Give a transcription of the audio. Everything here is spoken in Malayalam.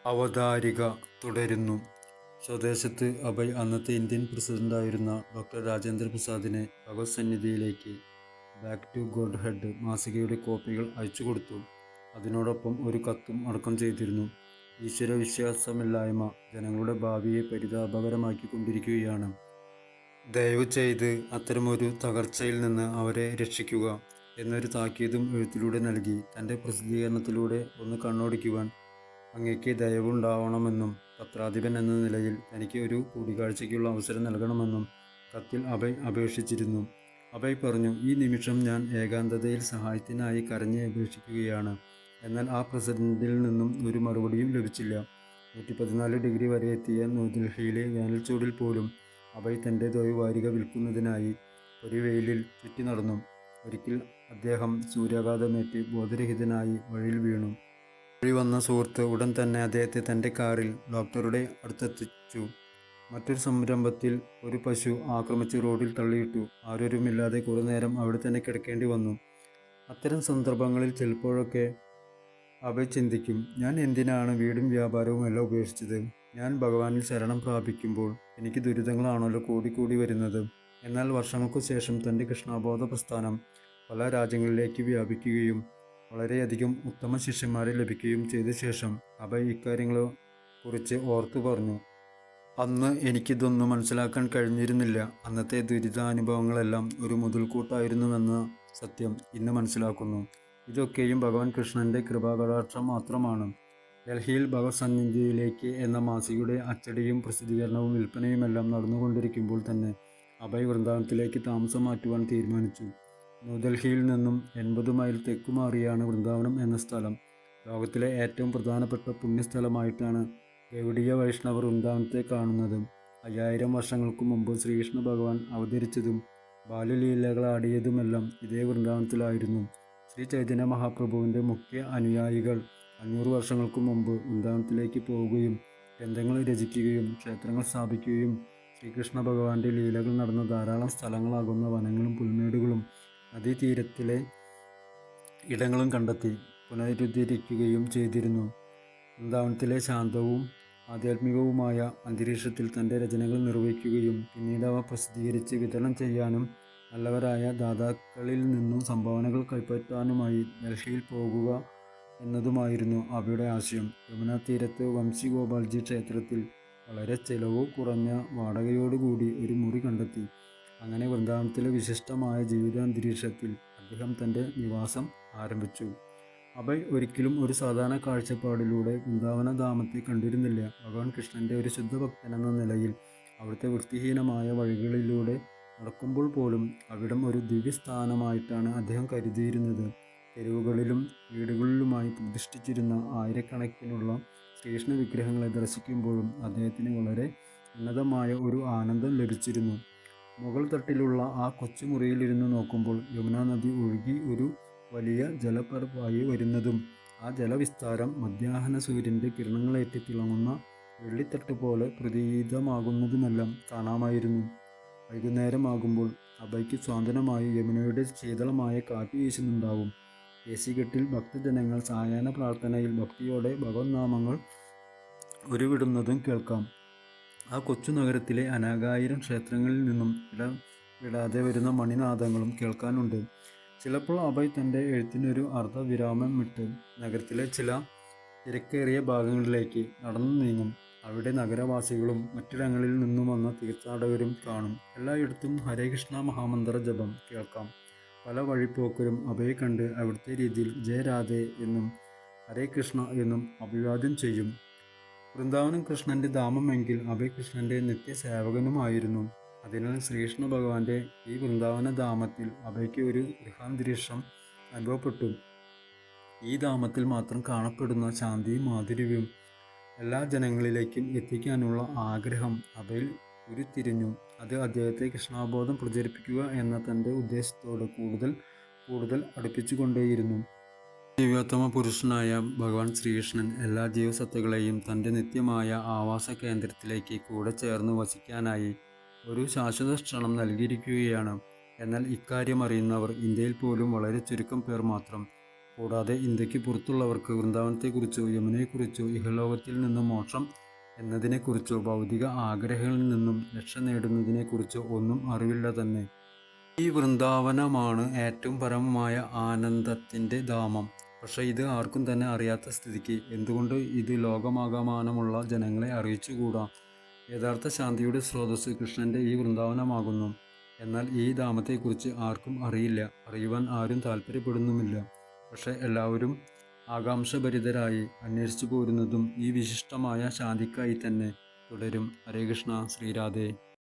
അവതാരിക തുടരുന്നു. സ്വദേശത്ത് അഭയ് അന്നത്തെ ഇന്ത്യൻ പ്രസിഡന്റായിരുന്ന ഡോക്ടർ രാജേന്ദ്ര പ്രസാദിനെ ഭഗവത് സന്നിധിയിലേക്ക് ബാക്ക് ടു ഗോഡ് ഹെഡ് മാസികയുടെ കോപ്പികൾ അയച്ചുകൊടുത്തു. അതിനോടൊപ്പം ഒരു കത്തും അടക്കം ചെയ്തിരുന്നു. ഈശ്വരവിശ്വാസമില്ലായ്മ ജനങ്ങളുടെ ഭാവിയെ പരിതാപകരമാക്കിക്കൊണ്ടിരിക്കുകയാണ്. ദയവ് ചെയ്ത് അത്തരമൊരു തകർച്ചയിൽ നിന്ന് അവരെ രക്ഷിക്കുക എന്നൊരു താക്കീതും എഴുത്തിലൂടെ നൽകി. തൻ്റെ പ്രസിദ്ധീകരണത്തിലൂടെ ഒന്ന് കണ്ണോടിക്കുവാൻ അങ്ങേക്ക് ദയവുണ്ടാവണമെന്നും പത്രാധിപൻ എന്ന നിലയിൽ തനിക്ക് ഒരു കൂടിക്കാഴ്ചയ്ക്കുള്ള അവസരം നൽകണമെന്നും കത്തിൽ അഭയ് അപേക്ഷിച്ചിരുന്നു. അഭയ് പറഞ്ഞു, ഈ നിമിഷം ഞാൻ ഏകാന്തതയിൽ സഹായത്തിനായി കരഞ്ഞ് അപേക്ഷിക്കുകയാണ്. എന്നാൽ ആ പ്രസിഡന്റിൽ നിന്നും ഒരു മറുപടിയും ലഭിച്ചില്ല. 114 ഡിഗ്രി വരെ എത്തിയ ന്യൂഡൽഹിയിലെ വേനൽച്ചൂടിൽ പോലും അഭയ് തൻ്റെ ദ്വൈവാരിക വിൽക്കുന്നതിനായി ഒരു വെയിലിൽ ചുറ്റി നടന്നു. ഒരിക്കൽ അദ്ദേഹം സൂര്യാഘാതമേറ്റ് ബോധരഹിതനായി വഴിയിൽ വീണു. വഴി വന്ന സുഹൃത്ത് ഉടൻ തന്നെ അദ്ദേഹത്തെ തൻ്റെ കാറിൽ ഡോക്ടറുടെ അടുത്തെത്തിച്ചു. മറ്റൊരു സംരംഭത്തിൽ ഒരു പശു ആക്രമിച്ച് റോഡിൽ തള്ളിയിട്ടു. ആരോരുമില്ലാതെ കുറേ നേരം അവിടെ തന്നെ കിടക്കേണ്ടി വന്നു. അത്തരം സന്ദർഭങ്ങളിൽ ചിലപ്പോഴൊക്കെ അഭയ് ചിന്തിക്കും, ഞാൻ എന്തിനാണ് വീടും വ്യാപാരവും എല്ലാം ഉപേക്ഷിച്ചത്? ഞാൻ ഭഗവാനിൽ ശരണം പ്രാപിക്കുമ്പോൾ എനിക്ക് ദുരിതങ്ങളാണല്ലോ കൂടിക്കൂടി വരുന്നത്. എന്നാൽ വർഷങ്ങൾക്കു ശേഷം തൻ്റെ കൃഷ്ണബോധ പ്രസ്ഥാനം പല രാജ്യങ്ങളിലേക്ക് വ്യാപിക്കുകയും വളരെയധികം ഉത്തമ ശിഷ്യന്മാരെ ലഭിക്കുകയും ചെയ്ത ശേഷം അഭയ് ഇക്കാര്യങ്ങളെ കുറിച്ച് ഓർത്തു പറഞ്ഞു, അന്ന് എനിക്കിതൊന്നും മനസ്സിലാക്കാൻ കഴിഞ്ഞിരുന്നില്ല. അന്നത്തെ ദുരിതാനുഭവങ്ങളെല്ലാം ഒരു മുതൽക്കൂട്ടായിരുന്നുവെന്ന സത്യം ഇന്ന് മനസ്സിലാക്കുന്നു. ഇതൊക്കെയും ഭഗവാൻ കൃഷ്ണൻ്റെ കൃപാകടാക്ഷം മാത്രമാണ്. ഡൽഹിയിൽ ഭഗവത് സന്നിധിയിലേക്ക് എന്ന മാസികയുടെ അച്ചടിയും പ്രസിദ്ധീകരണവും വിൽപ്പനയുമെല്ലാം നടന്നുകൊണ്ടിരിക്കുമ്പോൾ തന്നെ അഭയ് വൃന്ദാവനത്തിലേക്ക് താമസം മാറ്റുവാൻ തീരുമാനിച്ചു. ന്യൂഡൽഹിയിൽ നിന്നും 80 മൈൽ തെക്കുമാറിയാണ് വൃന്ദാവനം എന്ന സ്ഥലം. ലോകത്തിലെ ഏറ്റവും പ്രധാനപ്പെട്ട പുണ്യസ്ഥലമായിട്ടാണ് ഗൗഡീയ വൈഷ്ണവർ വൃന്ദാവനത്തെ കാണുന്നത്. 5000 വർഷങ്ങൾക്ക് മുമ്പ് ശ്രീകൃഷ്ണ ഭഗവാൻ അവതരിച്ചതും ബാല്യലീലകളാടിയതുമെല്ലാം ഇതേ വൃന്ദാവനത്തിലായിരുന്നു. ശ്രീ ചൈതന്യ മഹാപ്രഭുവിൻ്റെ മുഖ്യ അനുയായികൾ 500 വർഷങ്ങൾക്ക് മുമ്പ് വൃന്ദാവനത്തിലേക്ക് പോവുകയും ഗ്രന്ഥങ്ങൾ രചിക്കുകയും ക്ഷേത്രങ്ങൾ സ്ഥാപിക്കുകയും ശ്രീകൃഷ്ണ ഭഗവാന്റെ ലീലകൾ നടന്ന ധാരാളം സ്ഥലങ്ങളാകുന്ന വനങ്ങളും പുൽമേടുകളും നദീതീരത്തിലെ ഇടങ്ങളും കണ്ടെത്തി പുനരുദ്ധരിക്കുകയും ചെയ്തിരുന്നു. വൃന്ദാവനത്തിലെ ശാന്തവും ആധ്യാത്മികവുമായ അന്തരീക്ഷത്തിൽ തൻ്റെ രചനകൾ നിർവഹിക്കുകയും പിന്നീട് അവ പ്രസിദ്ധീകരിച്ച് വിതരണം ചെയ്യാനും നല്ലവരായ ദാതാക്കളിൽ നിന്നും സംഭാവനകൾ കൈപ്പറ്റാനുമായി ഡൽഹിയിൽ പോകുക എന്നതുമായിരുന്നു അവയുടെ ആശയം. യമുനാ തീരത്ത് വംശി ഗോപാൽജി ക്ഷേത്രത്തിൽ വളരെ ചെലവ് കുറഞ്ഞ വാടകയോടുകൂടി ഒരു മുറി കണ്ടെത്തി. അങ്ങനെ വൃന്ദാവനത്തിലെ വിശിഷ്ടമായ ജീവിതാന്തരീക്ഷത്തിൽ അദ്ദേഹം തൻ്റെ നിവാസം ആരംഭിച്ചു. അഭയ് ഒരിക്കലും ഒരു സാധാരണ കാഴ്ചപ്പാടിലൂടെ വൃന്ദാവനധാമത്തെ കണ്ടിരുന്നില്ല. ഭഗവാൻ കൃഷ്ണൻ്റെ ഒരു ശുദ്ധഭക്തനെന്ന നിലയിൽ അവിടുത്തെ വൃത്തിഹീനമായ വഴികളിലൂടെ നടക്കുമ്പോൾ പോലും അവിടം ഒരു ദിവ്യസ്ഥാനമായിട്ടാണ് അദ്ദേഹം കരുതിയിരുന്നത്. തെരുവുകളിലും വീടുകളിലുമായി പ്രതിഷ്ഠിച്ചിരുന്ന ആയിരക്കണക്കിനുള്ള ശ്രീകൃഷ്ണ വിഗ്രഹങ്ങളെ ദർശിക്കുമ്പോഴും അദ്ദേഹത്തിന് വളരെ ഉന്നതമായ ഒരു ആനന്ദം ലഭിച്ചിരുന്നു. മുകൾ തട്ടിലുള്ള ആ കൊച്ചുമുറിയിലിരുന്ന് നോക്കുമ്പോൾ യമുനാ നദി ഒഴുകി ഒരു വലിയ ജലപ്പരപ്പായി വരുന്നതും ആ ജലവിസ്താരം മധ്യാഹ്ന സൂര്യൻ്റെ കിരണങ്ങളേറ്റ് തിളങ്ങുന്ന വെള്ളിത്തട്ട് പോലെ പ്രതീതമാകുന്നതുമെല്ലാം കാണാമായിരുന്നു. വൈകുന്നേരമാകുമ്പോൾ അഭയ്ക്ക് സ്വാന്തനമായി യമുനയുടെ ശീതളമായ കാറ്റ് വീശുന്നുണ്ടാവും. കേസികെട്ടിൽ ഭക്തജനങ്ങൾ സായാഹ്ന പ്രാർത്ഥനയിൽ ഭക്തിയോടെ ഭഗവത് നാമങ്ങൾ ഉരുവിടുന്നതും കേൾക്കാം. ആ കൊച്ചു നഗരത്തിലെ അനേകായിരം ക്ഷേത്രങ്ങളിൽ നിന്നും ഇടവിടാതെ വരുന്ന മണിനാദങ്ങളും കേൾക്കാനുണ്ട്. ചിലപ്പോൾ അഭയ് തൻ്റെ എഴുത്തിനൊരു അർദ്ധവിരാമമിട്ട് നഗരത്തിലെ ചില തിരക്കേറിയ ഭാഗങ്ങളിലേക്ക് നടന്നു നീങ്ങും. അവിടെ നഗരവാസികളും മറ്റിടങ്ങളിൽ നിന്നും വന്ന തീർത്ഥാടകരും കാണും. എല്ലായിടത്തും ഹരേ കൃഷ്ണ മഹാമന്ത്ര ജപം കേൾക്കാം. പല വഴിപ്പോക്കരും അഭയെ കണ്ട് അവിടുത്തെ രീതിയിൽ ജയ രാധേ എന്നും ഹരേ കൃഷ്ണ എന്നും അഭിവാദ്യം ചെയ്യും. വൃന്ദാവനം കൃഷ്ണൻ്റെ ധാമമെങ്കിൽ അഭയ് കൃഷ്ണൻ്റെ നിത്യസേവകനുമായിരുന്നു. അതിനാൽ ശ്രീകൃഷ്ണ ഭഗവാന്റെ ഈ വൃന്ദാവന ധാമത്തിൽ അഭയ്ക്ക് ഒരു ഗൃഹാന്തരീക്ഷം അനുഭവപ്പെട്ടു. ഈ ധാമത്തിൽ മാത്രം കാണപ്പെടുന്ന ശാന്തിയും മാധുര്യവും എല്ലാ ജനങ്ങളിലേക്കും എത്തിക്കാനുള്ള ആഗ്രഹം അഭയിൽ ഉരുത്തിരിഞ്ഞു. അത് അദ്ദേഹത്തെ കൃഷ്ണബോധം പ്രചരിപ്പിക്കുക എന്ന തൻ്റെ ഉദ്ദേശത്തോട് കൂടുതൽ അടുപ്പിച്ചുകൊണ്ടേയിരുന്നു. ദിവ്യോത്തമ പുരുഷനായ ഭഗവാൻ ശ്രീകൃഷ്ണൻ എല്ലാ ജീവസത്തകളെയും തൻ്റെ നിത്യമായ ആവാസ കേന്ദ്രത്തിലേക്ക് കൂടെ ചേർന്ന് വസിക്കാനായി ഒരു ശാശ്വത ക്ഷണം നൽകിയിരിക്കുകയാണ്. എന്നാൽ ഇക്കാര്യം അറിയുന്നവർ ഇന്ത്യയിൽ പോലും വളരെ ചുരുക്കം പേർ മാത്രം. കൂടാതെ ഇന്ത്യക്ക് പുറത്തുള്ളവർക്ക് വൃന്ദാവനത്തെക്കുറിച്ചോ യമുനയെക്കുറിച്ചോ ഇഹലോകത്തിൽ നിന്നും മോക്ഷം എന്നതിനെക്കുറിച്ചോ ഭൗതിക ആഗ്രഹങ്ങളിൽ നിന്നും രക്ഷ നേടുന്നതിനെക്കുറിച്ചോ ഒന്നും അറിവില്ല തന്നെ. ഈ വൃന്ദാവനമാണ് ഏറ്റവും പരമമായ ആനന്ദത്തിൻ്റെ ധാമം. പക്ഷേ ഇത് ആർക്കും തന്നെ അറിയാത്ത സ്ഥിതിക്ക് എന്തുകൊണ്ട് ഇത് ലോകമാകമാനമുള്ള ജനങ്ങളെ അറിയിച്ചുകൂടാ? യഥാർത്ഥ ശാന്തിയുടെ സ്രോതസ്സ് കൃഷ്ണൻ്റെ ഈ വൃന്ദാവനമാകുന്നു. എന്നാൽ ഈ ധാമത്തെക്കുറിച്ച് ആർക്കും അറിയില്ല, അറിയുവാൻ ആരും താല്പര്യപ്പെടുന്നുമില്ല. പക്ഷേ എല്ലാവരും ആകാംക്ഷഭരിതരായി അന്വേഷിച്ചു പോരുന്നതും ഈ വിശിഷ്ടമായ ശാന്തിക്കായി തന്നെ. തുടരും. ഹരേ കൃഷ്ണ. ശ്രീരാധേ.